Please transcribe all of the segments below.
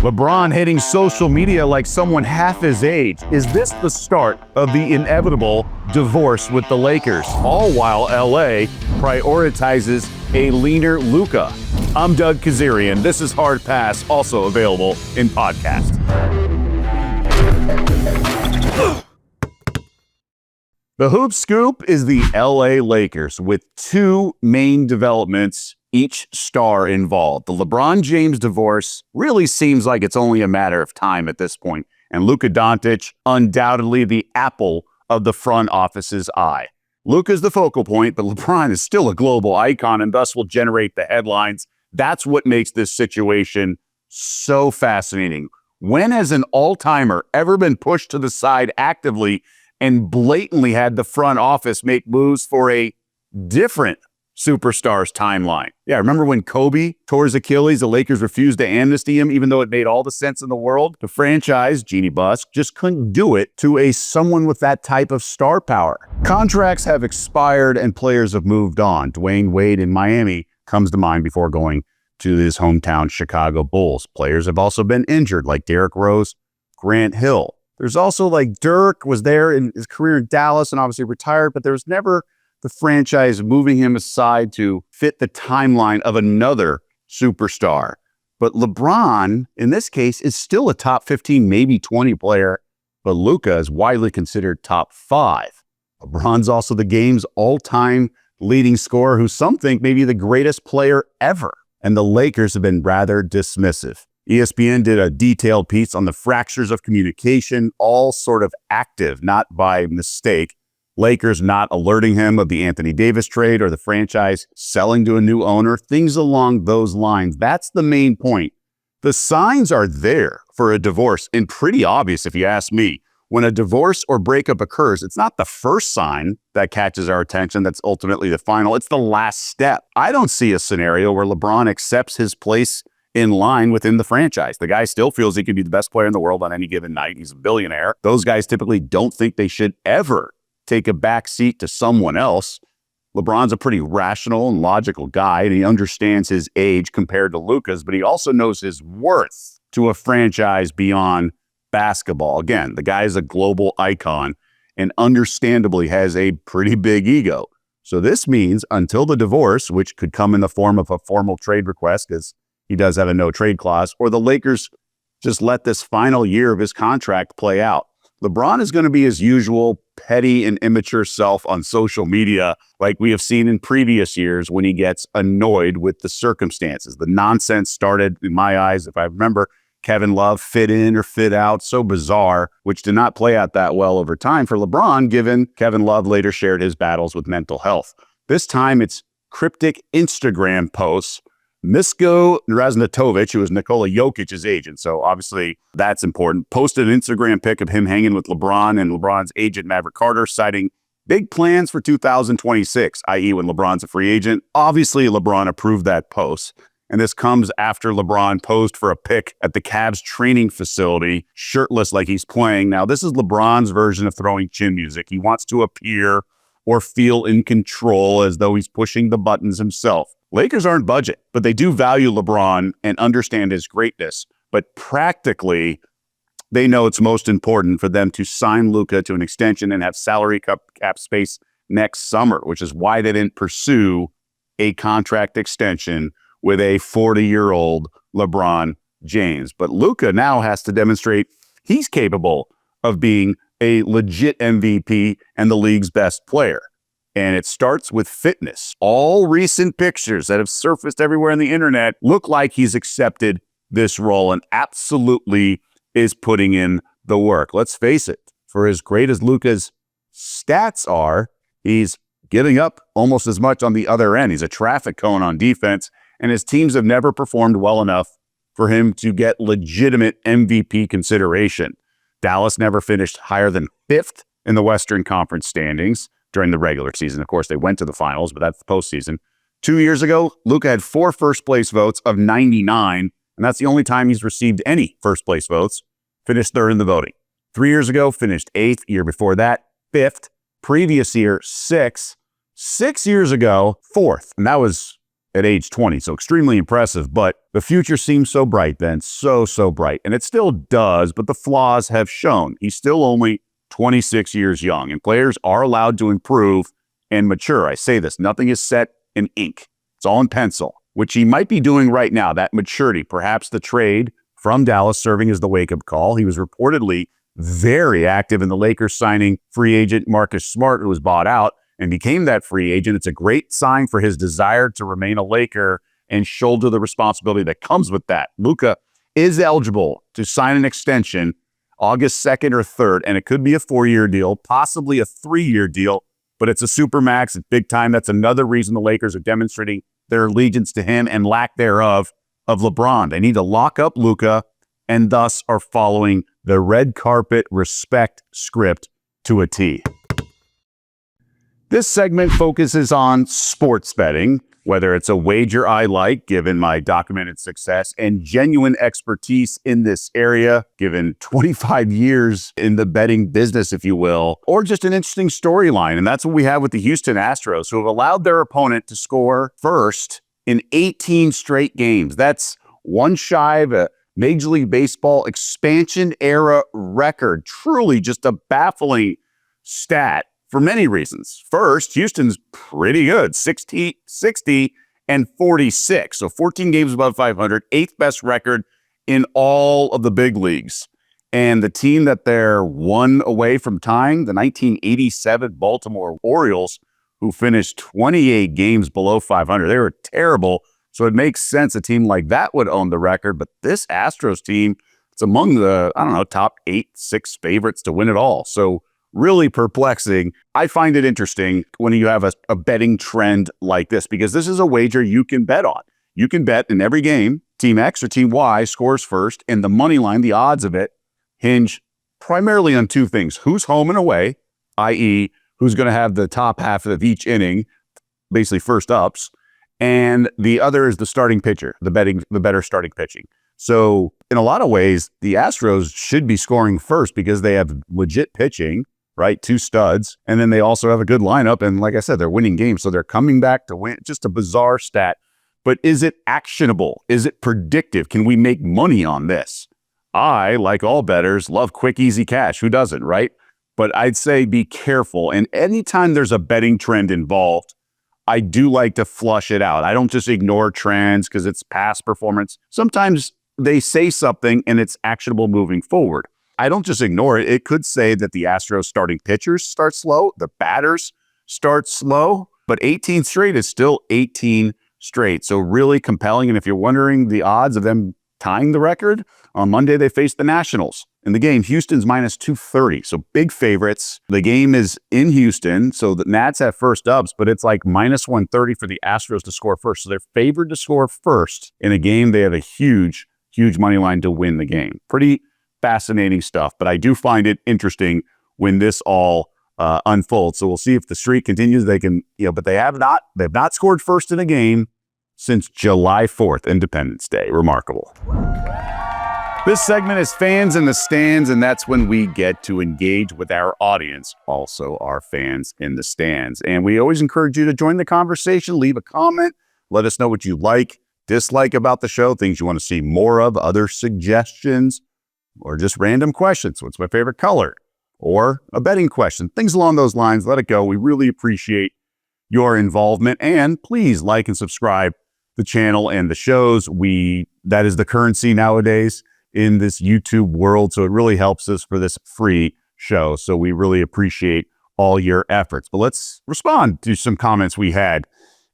LeBron hitting social media like someone half his age. Is this the start of the inevitable divorce with the Lakers? All while LA prioritizes a leaner Luka. I'm Doug Kezirian. This is Hard Pass, also available in podcast. The Hoop Scoop is the LA Lakers with two main developments, each star involved. The LeBron James divorce really seems like it's only a matter of time at this point, and Luka Doncic, undoubtedly the apple of the front office's eye. Luka's the focal point, but LeBron is still a global icon and thus will generate the headlines. That's what makes this situation so fascinating. When has an all-timer ever been pushed to the side actively and blatantly had the front office make moves for a different superstar's timeline? Yeah, remember when Kobe tore his Achilles, the Lakers refused to amnesty him, even though it made all the sense in the world? The franchise, Jeannie Buss, just couldn't do it to someone with that type of star power. Contracts have expired and players have moved on. Dwayne Wade in Miami comes to mind before going to his hometown Chicago Bulls. Players have also been injured, like Derrick Rose, Grant Hill. There's also like Dirk was there in his career in Dallas and obviously retired, but there was never the franchise moving him aside to fit the timeline of another superstar. But LeBron, in this case, is still a top 15, maybe 20 player, but Luka is widely considered top 5. LeBron's also the game's all-time leading scorer, who some think may be the greatest player ever. And the Lakers have been rather dismissive. ESPN did a detailed piece on the fractures of communication, all sort of active, not by mistake. Lakers not alerting him of the Anthony Davis trade or the franchise selling to a new owner, things along those lines. That's the main point. The signs are there for a divorce and pretty obvious if you ask me. When a divorce or breakup occurs, it's not the first sign that catches our attention that's ultimately the final. It's the last step. I don't see a scenario where LeBron accepts his place in line within the franchise. The guy still feels he can be the best player in the world on any given night. He's a billionaire. Those guys typically don't think they should ever take a back seat to someone else. LeBron's a pretty rational and logical guy, and he understands his age compared to Luka's, but he also knows his worth to a franchise beyond basketball. Again, the guy is a global icon and understandably has a pretty big ego. So this means until the divorce, which could come in the form of a formal trade request, because he does have a no trade clause, or the Lakers just let this final year of his contract play out, LeBron is going to be his usual petty and immature self on social media, like we have seen in previous years when he gets annoyed with the circumstances. The nonsense started, in my eyes, if I remember, Kevin Love fit in or fit out, so bizarre, which did not play out that well over time for LeBron, given Kevin Love later shared his battles with mental health. This time it's cryptic Instagram posts. Misko Raznatovic, who is Nikola Jokic's agent, so obviously that's important, posted an Instagram pic of him hanging with LeBron and LeBron's agent Maverick Carter, citing big plans for 2026, i.e. when LeBron's a free agent. Obviously, LeBron approved that post. And this comes after LeBron posed for a pic at the Cavs training facility, shirtless like he's playing. Now, this is LeBron's version of throwing chin music. He wants to appear or feel in control as though he's pushing the buttons himself. Lakers aren't budget, but they do value LeBron and understand his greatness. But practically, they know it's most important for them to sign Luka to an extension and have salary cap space next summer, which is why they didn't pursue a contract extension with a 40-year-old LeBron James. But Luka now has to demonstrate he's capable of being a legit MVP and the league's best player. And it starts with fitness. All recent pictures that have surfaced everywhere on the internet look like he's accepted this role and absolutely is putting in the work. Let's face it, for as great as Luka's stats are, he's giving up almost as much on the other end. He's a traffic cone on defense, and his teams have never performed well enough for him to get legitimate MVP consideration. Dallas never finished higher than 5th in the Western Conference standings during the regular season. Of course, they went to the finals, but that's the postseason. 2 years ago, Luka had 4 first-place votes of 99, and that's the only time he's received any first-place votes. Finished 3rd in the voting. 3 years ago, finished 8th. Year before that, 5th. Previous year, 6th. 6 years ago, 4th. And that was at age 20. So extremely impressive, but the future seems so bright then, so bright. And it still does, but the flaws have shown. He's still only 26 years young, and players are allowed to improve and mature. I say this, nothing is set in ink. It's all in pencil, which he might be doing right now, that maturity. Perhaps the trade from Dallas serving as the wake-up call. He was reportedly very active in the Lakers signing free agent Marcus Smart, who was bought out and became that free agent. It's a great sign for his desire to remain a Laker and shoulder the responsibility that comes with that. Luka is eligible to sign an extension August 2nd or 3rd, and it could be a 4-year deal, possibly a 3-year deal, but it's a supermax. It's big time. That's another reason the Lakers are demonstrating their allegiance to him and lack thereof of LeBron. They need to lock up Luka and thus are following the red carpet respect script to a T. This segment focuses on sports betting, whether it's a wager I like, given my documented success and genuine expertise in this area, given 25 years in the betting business, if you will, or just an interesting storyline. And that's what we have with the Houston Astros, who have allowed their opponent to score first in 18 straight games. That's one shy of a Major League Baseball expansion era record. Truly just a baffling stat. For many reasons. First, Houston's pretty good, 60 and 46. So 14 games above 500, 8th best record in all of the big leagues. And the team that they're one away from tying, the 1987 Baltimore Orioles, who finished 28 games below 500. They were terrible. So it makes sense a team like that would own the record. But this Astros team, it's among the, top 6 favorites to win it all. So really perplexing. I find it interesting when you have a betting trend like this, because this is a wager you can bet on. You can bet in every game, Team X or Team Y scores first, and the money line, the odds of it, hinge primarily on 2 things. Who's home and away, i.e. who's going to have the top half of each inning, basically first ups, and the other is the starting pitcher, the better starting pitching. So in a lot of ways, the Astros should be scoring first because they have legit pitching, right? 2 studs. And then they also have a good lineup. And like I said, they're winning games. So they're coming back to win. Just a bizarre stat. But is it actionable? Is it predictive? Can we make money on this? I, like all bettors, love quick, easy cash. Who doesn't, right? But I'd say be careful. And anytime there's a betting trend involved, I do like to flush it out. I don't just ignore trends because it's past performance. Sometimes they say something and it's actionable moving forward. I don't just ignore it. It could say that the Astros starting pitchers start slow, the batters start slow, but 18 straight is still 18 straight. So really compelling. And if you're wondering the odds of them tying the record, on Monday they face the Nationals. In the game, Houston's minus 230. So big favorites. The game is in Houston. So the Nats have first ups, but it's like minus 130 for the Astros to score first. So they're favored to score first in a game. They have a huge money line to win the game. Pretty fascinating stuff, but I do find it interesting when this all unfolds. So we'll see if the streak continues. They can, but they've not scored first in a game since July 4th, Independence Day. Remarkable. This segment is Fans in the Stands, and that's when we get to engage with our audience, also our fans in the stands. And we always encourage you to join the conversation, leave a comment, let us know what you like, dislike about the show, things you want to see more of, other suggestions, or just random questions. What's my favorite color? Or a betting question. Things along those lines. Let it go. We really appreciate your involvement. And please like and subscribe the channel and the shows. That is the currency nowadays in this YouTube world. So it really helps us for this free show. So we really appreciate all your efforts. But let's respond to some comments we had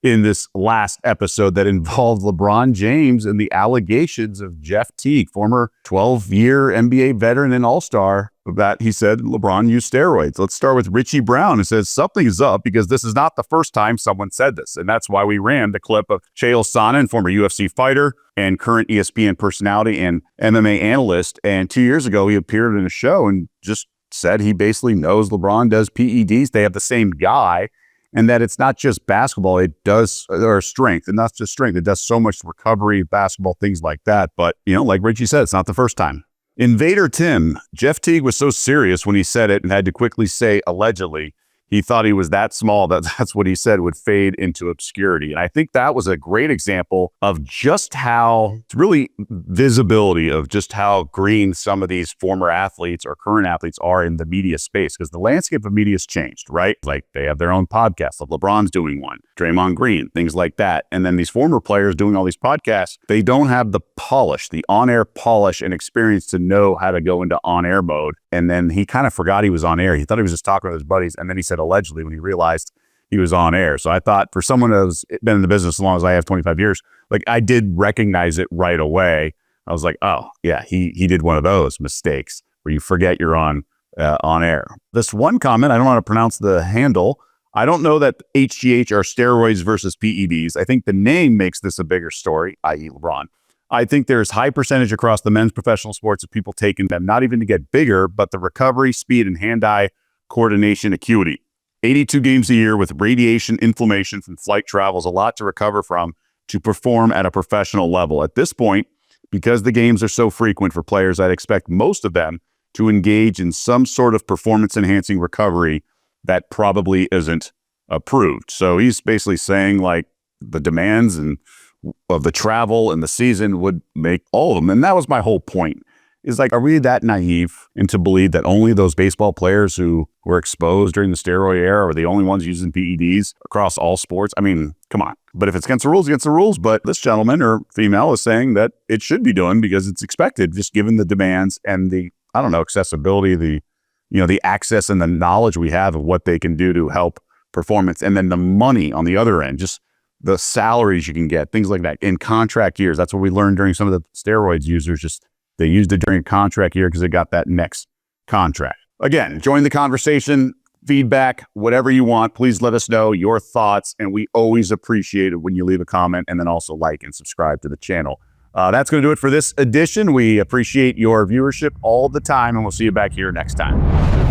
in this last episode that involved LeBron James and the allegations of Jeff Teague, former 12-year NBA veteran and all-star, that he said LeBron used steroids. Let's start with Richie Brown, who says something is up because this is not the first time someone said this. And that's why we ran the clip of Chael Sonnen, former UFC fighter and current ESPN personality and MMA analyst. And 2 years ago, he appeared in a show and just said he basically knows LeBron does PEDs. They have the same guy. And that it's not just basketball, it does, or strength, and not just strength. It does so much recovery, basketball, things like that. But, like Richie said, it's not the first time. Invader Tim, Jeff Teague was so serious when he said it and had to quickly say, allegedly, he thought he was that small that that's what he said would fade into obscurity. And I think that was a great example of just how really visibility of just how green some of these former athletes or current athletes are in the media space, because the landscape of media has changed, right? Like they have their own podcasts, like LeBron's doing one, Draymond Green, things like that. And then these former players doing all these podcasts, they don't have the polish, the on-air polish and experience to know how to go into on-air mode. And then he kind of forgot he was on air. He thought he was just talking with his buddies. And then he said allegedly when he realized he was on air. So I thought for someone who's been in the business as long as I have, 25 years, like I did recognize it right away. I was like, oh yeah, he did one of those mistakes where you forget you're on air. This one comment, I don't know how to pronounce the handle. I don't know that HGH are steroids versus PEDs. I think the name makes this a bigger story, i.e. LeBron. I think there's high percentage across the men's professional sports of people taking them, not even to get bigger, but the recovery, speed, and hand-eye coordination acuity. 82 games a year with radiation, inflammation from flight travel is a lot to recover from to perform at a professional level. At this point, because the games are so frequent for players, I'd expect most of them to engage in some sort of performance-enhancing recovery that probably isn't approved. So he's basically saying like the demands and of the travel and the season would make all of them. And that was my whole point, is like, are we that naive and to believe that only those baseball players who were exposed during the steroid era are the only ones using PEDs across all sports? I mean, come on. But if it's against the rules, against the rules. But this gentleman or female is saying that it should be doing because it's expected, just given the demands and the, I don't know, accessibility, the access and the knowledge we have of what they can do to help performance. And then the money on the other end, just the salaries you can get, things like that in contract years. That's what we learned during some of the steroids users. Just they used it during a contract year because they got that next contract. Again, join the conversation, feedback, whatever you want. Please let us know your thoughts. And we always appreciate it when you leave a comment and then also like and subscribe to the channel. That's going to do it for this edition. We appreciate your viewership all the time, and we'll see you back here next time.